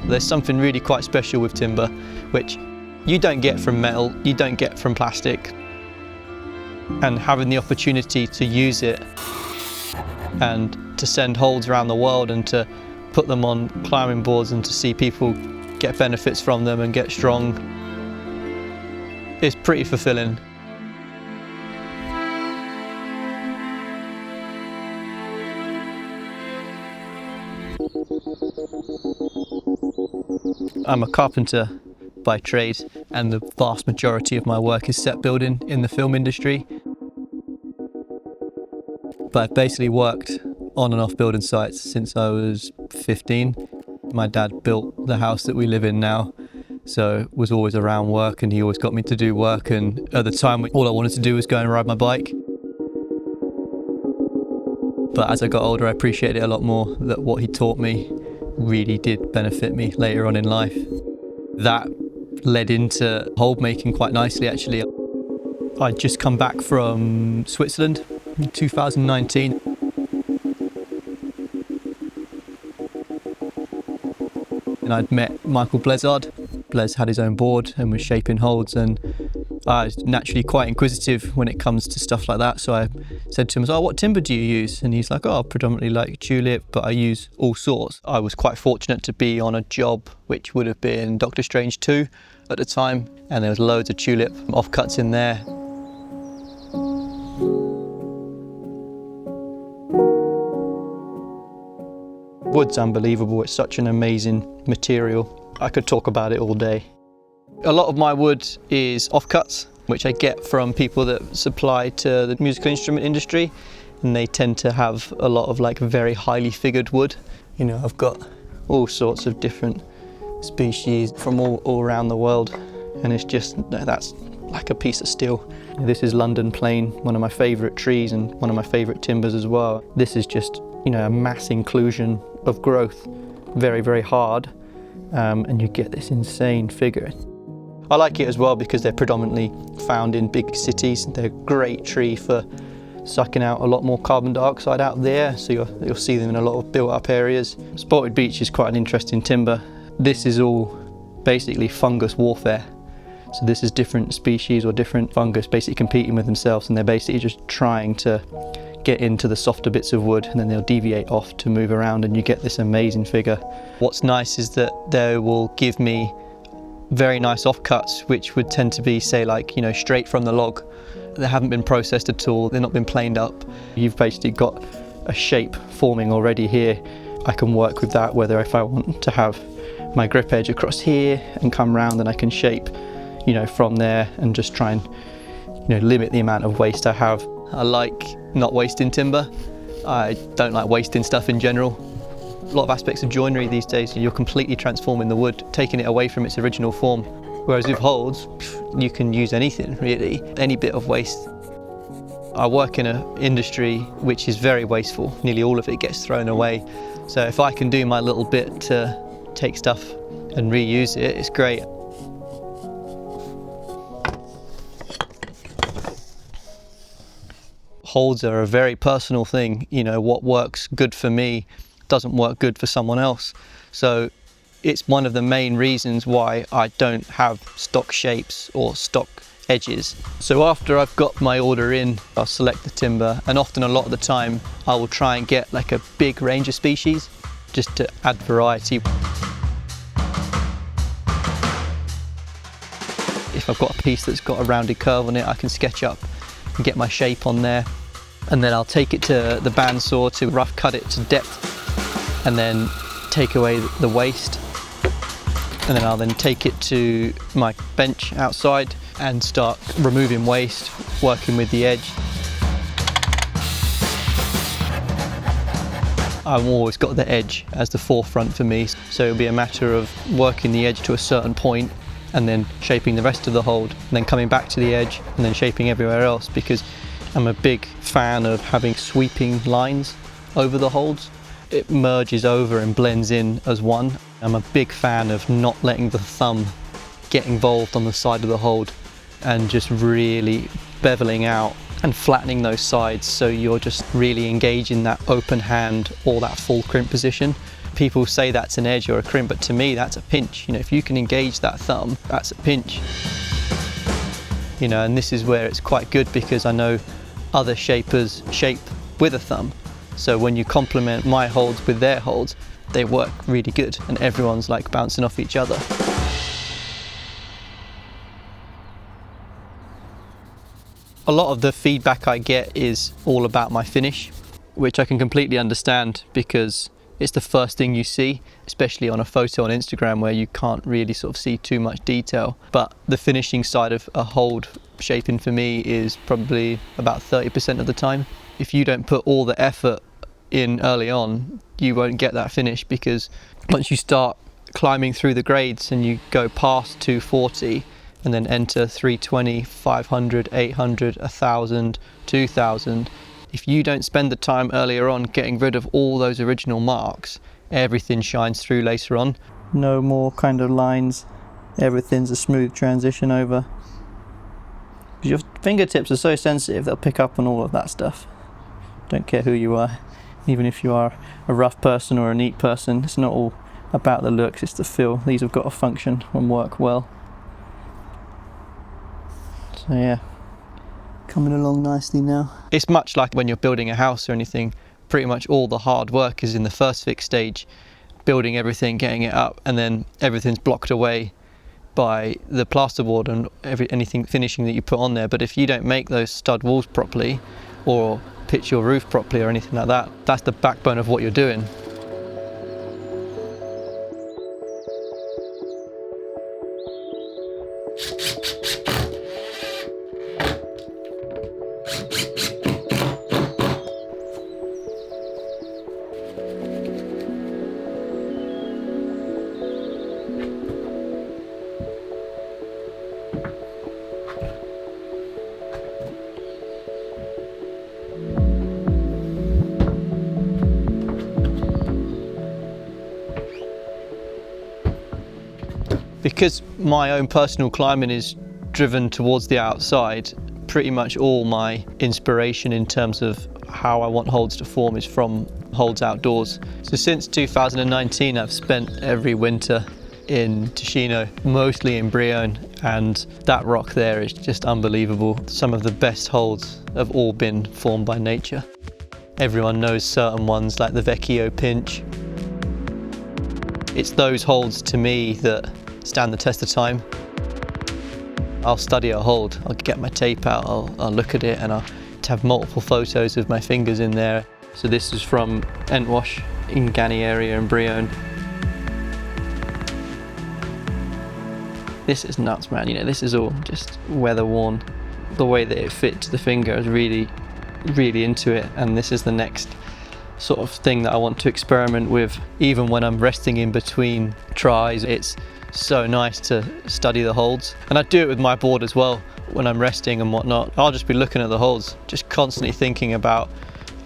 There's something really quite special with timber, which you don't get from metal, you don't get from plastic. And having the opportunity to use it and to send holds around the world and to put them on climbing boards and to see people get benefits from them and get strong, it's pretty fulfilling. I'm a carpenter by trade, and the vast majority of my work is set building in the film industry. But I've basically worked on and off building sites since I was 15. My dad built the house that we live in now, so was always around work, and he always got me to do work, and at the time all I wanted to do was go and ride my bike. But as I got older I appreciated it a lot more, that what he taught me really did benefit me later on in life. That led into hold making quite nicely actually. I'd just come back from Switzerland in 2019. And I'd met Michael Blezard. Blez had his own board and was shaping holds, and I was naturally quite inquisitive when it comes to stuff like that, so I said to him, "Oh, what timber do you use?" And he's like, "Oh, predominantly like tulip, but I use all sorts." I was quite fortunate to be on a job which would have been Doctor Strange 2 at the time, and there was loads of tulip offcuts in there. Wood's unbelievable, it's such an amazing material. I could talk about it all day. A lot of my wood is offcuts, which I get from people that supply to the musical instrument industry, and they tend to have a lot of like very highly figured wood. You know, I've got all sorts of different species from all around the world, and it's just, that's like a piece of steel. This is London plane, one of my favourite trees and one of my favourite timbers as well. This is just, you know, a mass inclusion of growth, very, very hard, and you get this insane figure. I like it as well because they're predominantly found in big cities. They're a great tree for sucking out a lot more carbon dioxide out there, so you'll see them in a lot of built up areas. Spotted beech is quite an interesting timber. This is all basically fungus warfare. So this is different species or different fungus basically competing with themselves, and they're basically just trying to get into the softer bits of wood, and then they'll deviate off to move around, and you get this amazing figure. What's nice is that they will give me very nice offcuts, which would tend to be, say, like, you know, straight from the log. They haven't been processed at all, they've not been planed up. You've basically got a shape forming already here. I can work with that, whether if I want to have my grip edge across here and come round, and I can shape, you know, from there and just try and, you know, limit the amount of waste I have. I like not wasting timber. I don't like wasting stuff in general. A lot of aspects of joinery these days, you're completely transforming the wood, taking it away from its original form. Whereas with holds, you can use anything really, any bit of waste. I work in an industry which is very wasteful. Nearly all of it gets thrown away. So if I can do my little bit to take stuff and reuse it, it's great. Holds are a very personal thing. You know, what works good for me doesn't work good for someone else. So it's one of the main reasons why I don't have stock shapes or stock edges. So after I've got my order in, I'll select the timber, and often a lot of the time I will try and get like a big range of species just to add variety. If I've got a piece that's got a rounded curve on it, I can sketch up and get my shape on there, and then I'll take it to the bandsaw to rough cut it to depth, and then take away the waste, and then I'll take it to my bench outside and start removing waste, working with the edge. I've always got the edge as the forefront for me, so it'll be a matter of working the edge to a certain point and then shaping the rest of the hold, and then coming back to the edge and then shaping everywhere else, because I'm a big fan of having sweeping lines over the holds. It merges over and blends in as one. I'm a big fan of not letting the thumb get involved on the side of the hold, and just really beveling out and flattening those sides, so you're just really engaging that open hand or that full crimp position. People say that's an edge or a crimp, but to me that's a pinch. You know, if you can engage that thumb, that's a pinch. You know, and this is where it's quite good because I know other shapers shape with a thumb. So when you complement my holds with their holds, they work really good and everyone's like bouncing off each other. A lot of the feedback I get is all about my finish, which I can completely understand because it's the first thing you see, especially on a photo on Instagram where you can't really sort of see too much detail. But the finishing side of a hold shaping for me is probably about 30% of the time. If you don't put all the effort in early on, you won't get that finish, because once you start climbing through the grades and you go past 240 and then enter 320, 500, 800, 1000, 2000, if you don't spend the time earlier on getting rid of all those original marks, everything shines through later on. No more kind of lines, everything's a smooth transition over. Because your fingertips are so sensitive, they'll pick up on all of that stuff. Don't care who you are, even if you are a rough person or a neat person, it's not all about the looks, it's the feel. These have got to function and work well. So yeah, coming along nicely now. It's much like when you're building a house or anything, pretty much all the hard work is in the first fix stage, building everything, getting it up, and then everything's blocked away by the plasterboard and anything finishing that you put on there. But if you don't make those stud walls properly or pitch your roof properly or anything like that, that's the backbone of what you're doing. Because my own personal climbing is driven towards the outside, pretty much all my inspiration in terms of how I want holds to form is from holds outdoors. So since 2019 I've spent every winter in Ticino, mostly in Brione, and that rock there is just unbelievable. Some of the best holds have all been formed by nature. Everyone knows certain ones like the Vecchio pinch. It's those holds to me that stand the test of time. I'll study a hold, I'll get my tape out, I'll look at it, and I'll have multiple photos of my fingers in there. So this is from Entwash in Gani area in Brione. This is nuts, man. You know, this is all just weather worn. The way that it fits the finger is really, really into it, and this is the next sort of thing that I want to experiment with. Even when I'm resting in between tries, it's so nice to study the holds. And I do it with my board as well. When I'm resting and whatnot, I'll just be looking at the holds, just constantly thinking about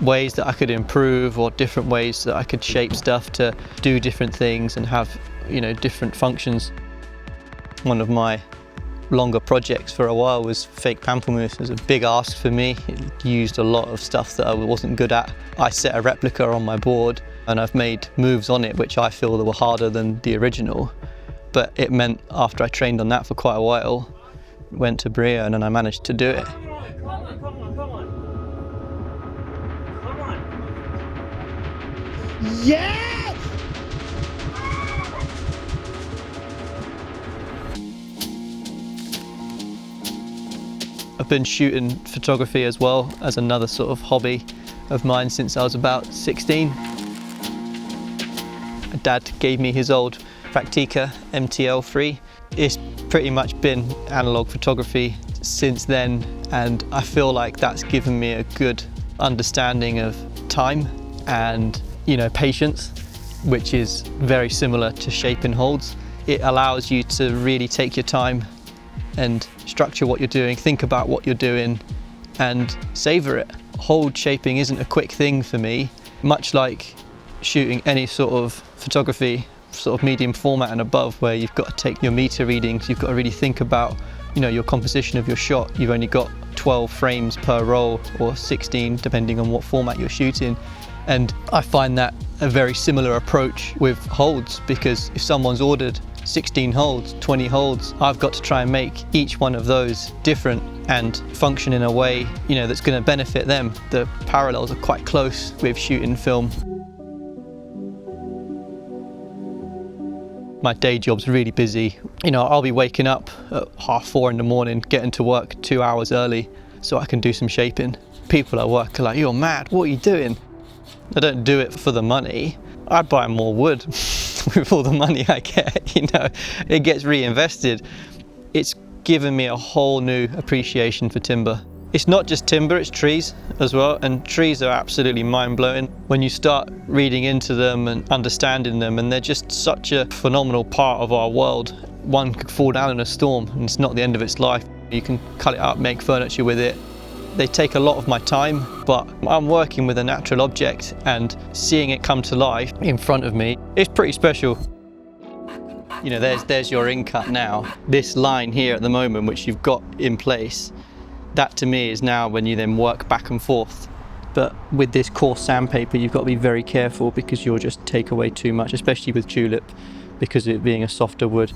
ways that I could improve or different ways that I could shape stuff to do different things and have, you know, different functions. One of my longer projects for a while was fake pamplemousse. It was a big ask for me. It used a lot of stuff that I wasn't good at. I set a replica on my board and I've made moves on it which I feel that were harder than the original. But it meant after I trained on that for quite a while, went to Brione and I managed to do it. Come on. Yes! I've been shooting photography as well as another sort of hobby of mine since I was about 16. My dad gave me his old Factica MTL3. It's pretty much been analog photography since then, and I feel like that's given me a good understanding of time and, you know, patience, which is very similar to shaping holds. It allows you to really take your time and structure what you're doing, think about what you're doing and savor it. Hold shaping isn't a quick thing for me, much like shooting any sort of photography, sort of medium format and above, where you've got to take your meter readings, you've got to really think about, you know, your composition of your shot. You've only got 12 frames per roll or 16 depending on what format you're shooting, and I find that a very similar approach with holds, because if someone's ordered 16 holds, 20 holds, I've got to try and make each one of those different and function in a way, that's going to benefit them. The parallels are quite close with shooting film. My day job's really busy. I'll be waking up at 4:30 in the morning, getting to work 2 hours early so I can do some shaping. People at work are like, "You're mad, what are you doing?" I don't do it for the money. I buy more wood with all the money I get, it gets reinvested. It's given me a whole new appreciation for timber. It's not just timber, it's trees as well, and trees are absolutely mind-blowing when you start reading into them and understanding them, and they're just such a phenomenal part of our world. One could fall down in a storm and it's not the end of its life. You can cut it up, make furniture with it. They take a lot of my time, but I'm working with a natural object and seeing it come to life in front of me, it's pretty special. There's your in-cut now. This line here at the moment, which you've got in place, that to me is now when you then work back and forth. But with this coarse sandpaper, you've got to be very careful because you'll just take away too much, especially with tulip, because of it being a softer wood.